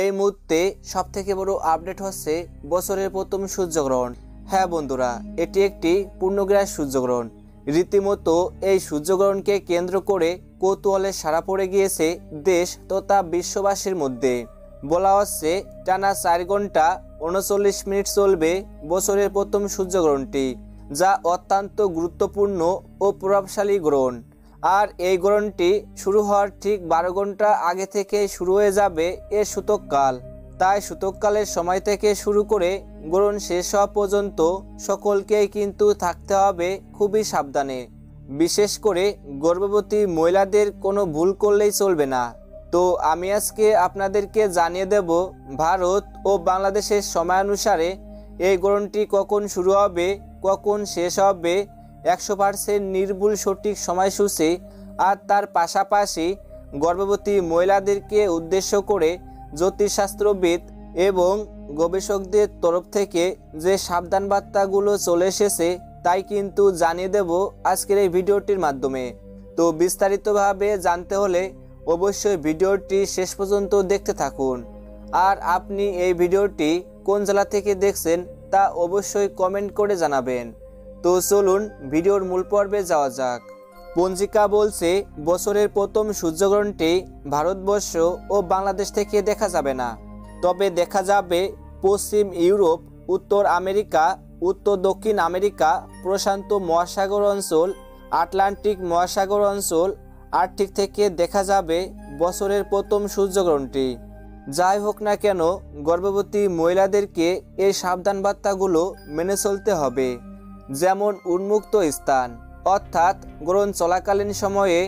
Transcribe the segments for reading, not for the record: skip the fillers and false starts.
এই মুহূর্তে সবথেকে বড় আপডেট হচ্ছে বছরের প্রথম সূর্যগ্রহণ। হ্যাঁ বন্ধুরা, এটি একটি পূর্ণগ্রাস সূর্যগ্রহণ। রীতিমতো এই সূর্যগ্রহণকে কেন্দ্র করে কৌতূহলে সাড়া পড়ে গিয়েছে দেশ তথা বিশ্ববাসীর মধ্যে। বলা হচ্ছে টানা 4 ঘন্টা 39 মিনিট চলবে বছরের প্রথম সূর্যগ্রহণটি, যা অত্যন্ত গুরুত্বপূর্ণ ও প্রভাবশালী গ্রহণ। আর এই গ্রহণটি শুরু হওয়ার ঠিক 12 ঘন্টা আগে থেকে শুরু হয়ে যাবে এর সূতককাল। তাই সূতককালের সময় থেকে শুরু করে গ্রহণ শেষ হওয়া পর্যন্ত সকলকেই কিন্তু থাকতে হবে খুবই সাবধানে। বিশেষ করে গর্ভবতী মহিলাদের কোনো ভুল করলেই চলবে না। তো আমি আজকে আপনাদেরকে জানিয়ে দেব ভারত ও বাংলাদেশের সময়ানুসারে এই গ্রহণটি কখন শুরু হবে, কখন শেষ হবে, 100% নির্ভুল সঠিক সময়সূচি। আর তার পাশাপাশি গর্ভবতী মহিলাদেরকে উদ্দেশ্য করে জ্যোতিষশাস্ত্রবিদ এবং গবেষকদের তরফ থেকে যে সাবধান বার্তাগুলো চলে এসেছে তাই কিন্তু জানিয়ে দেব আজকের এই ভিডিওটির মাধ্যমে। তো বিস্তারিতভাবে জানতে হলে অবশ্যই ভিডিওটি শেষ পর্যন্ত দেখতে থাকুন। আর আপনি এই ভিডিওটি কোন জেলা থেকে দেখছেন তা অবশ্যই কমেন্ট করে জানাবেন। তো চলুন ভিডিওর মূল পর্বে যাওয়া যাক। পঞ্জিকা বলছে বছরের প্রথম সূর্যগ্রহণটি ভারতবর্ষ ও বাংলাদেশ থেকে দেখা যাবে না, তবে দেখা যাবে পশ্চিম ইউরোপ, উত্তর আমেরিকা, উত্তর দক্ষিণ আমেরিকা, প্রশান্ত মহাসাগর অঞ্চল, আটলান্টিক মহাসাগর অঞ্চল আর্কটিক থেকে দেখা যাবে বছরের প্রথম সূর্যগ্রহণটি। যাই হোক না কেন, গর্ভবতী মহিলাদেরকে এই সাবধান বার্তাগুলো মেনে চলতে হবে। যেমন উন্মুক্ত স্থান, অর্থাৎ গ্রহণ চলাকালীন সময়ে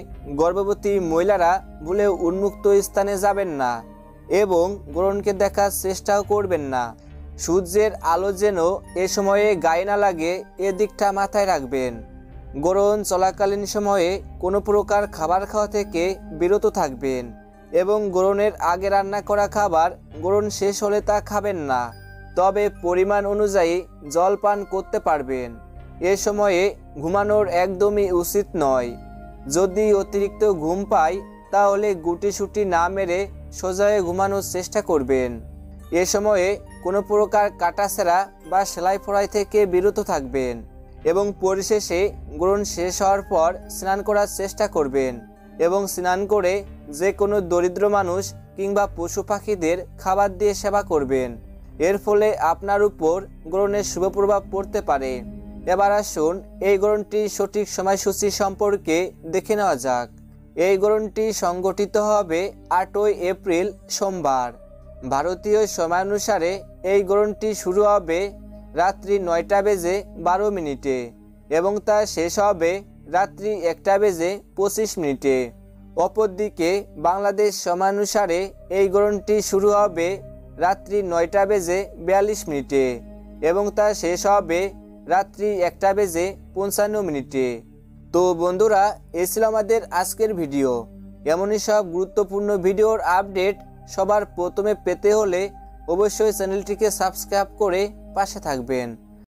গর্ভবতী মহিলারা ভুলেও উন্মুক্ত স্থানে যাবেন না এবং গ্রহণকে দেখার চেষ্টাও করবেন না। সূর্যের আলো যেন এ সময়ে গায়ে না লাগে এদিকটা মাথায় রাখবেন। গ্রহণ চলাকালীন সময়ে কোনো প্রকার খাবার খাওয়া থেকে বিরত থাকবেন এবং গ্রহণের আগে রান্না করা খাবার গ্রহণ শেষ হলে তা খাবেন না, তবে পরিমাণ অনুযায়ী জল পান করতে পারবেন। এ সময়ে ঘুমানোর একদমই উচিত নয়। যদি অতিরিক্ত ঘুম পায় তাহলে গুটিসুটি না মেরে সোজা হয়ে ঘুমানোর চেষ্টা করবেন। এ সময়ে কোনো প্রকার কাটাছেঁড়া বা সেলাই ফোড়াই থেকে বিরত থাকবেন এবং পরিশেষে গ্রহণ শেষ হওয়ার পর স্নান করার চেষ্টা করবেন এবং স্নান করে যে কোনো দরিদ্র মানুষ কিংবা পশু পাখিদের খাবার দিয়ে সেবা করবেন। এর ফলে আপনার উপর গ্রহণের শুভ প্রভাব পড়তে পারে। এবার আসুন এই গ্রহণটির সঠিক সময়সূচি সম্পর্কে দেখে নেওয়া যাক। এই গ্রহণটি সংগঠিত হবে 8ই এপ্রিল সোমবার। ভারতীয় সময়ানুসারে এই গ্রহণটি শুরু হবে রাত্রি 9টা বেজে 12 মিনিটে এবং তা শেষ হবে রাত্রি 1টা বেজে 25 মিনিটে। অপরদিকে বাংলাদেশ সময়ানুসারে এই গ্রহণটি শুরু হবে রাত্রি 9টা বেজে 42 মিনিটে এবং তা শেষ হবে রাত্রি 1টা বেজে 55 মিনিটে। তো বন্ধুরা, এই ছিল আমাদের আজকের ভিডিও। এমনই সব গুরুত্বপূর্ণ ভিডিওর আপডেট সবার প্রথমে পেতে হলে অবশ্যই চ্যানেলটিকে সাবস্ক্রাইব করে পাশে থাকবেন।